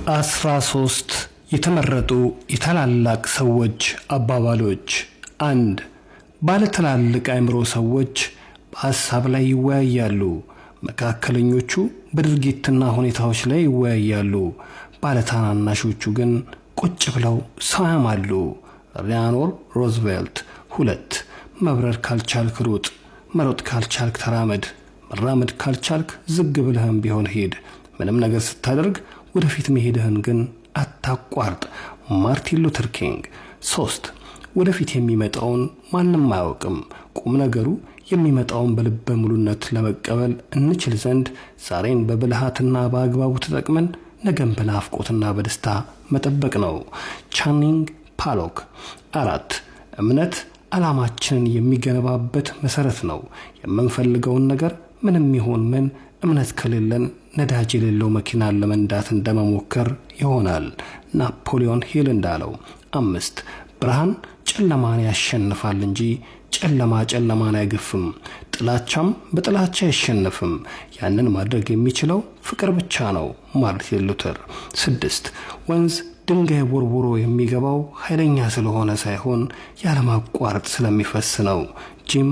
13 የተመረጡ የታላላቅ ሰዎች አባባሎች። 1 ባለትላልቅ አእምሮ ሰዎች በሐሳብ ላይ ይወያያሉ። መካከለኞቹ በድርጊትና ሁኔታዎች ላይ ይወያያሉ። ባለታናናሾቹ ግን ቁጭ ብለው ሰው ያማሉ። ሪያኖር ሮዝቬልት። 2 መብረር ካልቻልክ ሩጥ፣ መሮጥ ካልቻልክ ተራመድ፣ መራመድ ካልቻልክ ዝግ ብለህም ቢሆን ሄድ። ምንም ነገር ስታደርግ ወደፊት መሄድህን ግን አታቋርጥ። ማርቲን ሉተር ኪንግ። 3 ወደፊት የሚመጣውን ማንም አያውቅም። ቁም ነገሩ የሚመጣውን በልበ ሙሉነት ለመቀበል እንችል ዘንድ ዛሬን በብልሃትና በአግባቡ ተጠቅመን ነገን በናፍቆትና በደስታ መጠበቅ ነው። ቻኒንግ ፓሎክ። 4 እምነት ዓላማችንን የሚገነባበት መሰረት ነው። የምንፈልገውን ነገር ምንም ይሁን ምን እምነት ከሌለን ነዳጅ የሌለው መኪናን ለመንዳት እንደመሞከር ይሆናል። ናፖሊዮን ሂል እንዳለው። 5 ብርሃን ጨለማን ያሸንፋል እንጂ ጨለማ ጨለማን አይገፍም። ጥላቻም በጥላቻ አይሸነፍም። ያንን ማድረግ የሚችለው ፍቅር ብቻ ነው። ማርቲን ሉተር። 6 ወንዝ ድንጋይ ቦርቦሮ የሚገባው ኃይለኛ ስለሆነ ሳይሆን ያለማቋረጥ ስለሚፈስ ነው። ጂም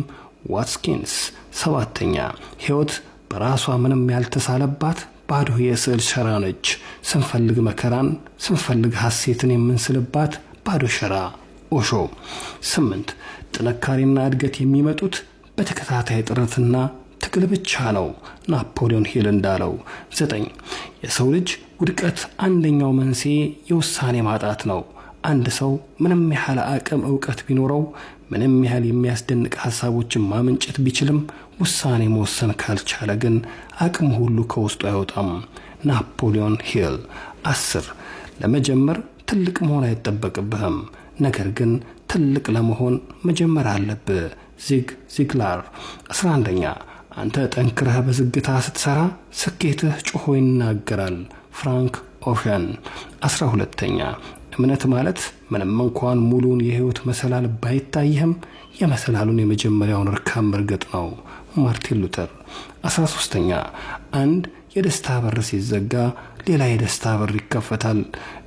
ዋትኪንስ። 7ኛ ሕይወት በራሷ ምንም ያልተሳለባት ባዶ የስዕል ሸራ ነች። ስንፈልግ መከራን ስንፈልግ ሐሴትን የምንስልባት ባዶ ሸራ። ኦሾ። 8 ጥንካሬና እድገት የሚመጡት በተከታታይ ጥረትና ትግል ብቻ ነው። ናፖሊዮን ሂል እንዳለው። 9 የሰው ልጅ ውድቀት አንደኛው መንስኤ የውሳኔ ማጣት ነው። አንድ ሰው ምንም ያህል አቅም ዕውቀት ቢኖረው ምንም ያህል የሚያስደንቅ ሐሳቦችን ማመንጨት ቢችልም ውሳኔ መወሰን ካልቻለ ግን አቅም ሁሉ ከውስጡ አይወጣም። ናፖሊዮን ሂል። 10 ለመጀመር ትልቅ መሆን አይጠበቅብህም፣ ነገር ግን ትልቅ ለመሆን መጀመር አለብህ። ዚግ ዚግላር። 11ኛ አንተ ጠንክረህ በዝግታ ስትሰራ ስኬትህ ጮሆ ይናገራል። ፍራንክ ኦሸን። 12ኛ እምነት ማለት ምንም እንኳን ሙሉን የህይወት መሰላል ባይታይህም የመሰላሉን የመጀመሪያውን እርካም መርገጥ ነው። ማርቲን ሉተር። 13ኛ አንድ የደስታ በር ሲዘጋ ሌላ የደስታ በር ይከፈታል።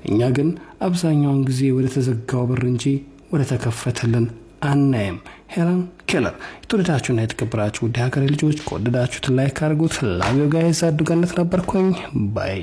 እኛ ግን አብዛኛውን ጊዜ ወደ ተዘጋው በር እንጂ ወደ ተከፈተልን አናይም። ሄለን ኬለር። የተወደዳችሁና የተከበራችሁ ውድ ሀገሬ ልጆች ከወደዳችሁት ላይክ አድርጉት። ላቪዮ ጋይስ አዱጋነት ነበርኩኝ ባይ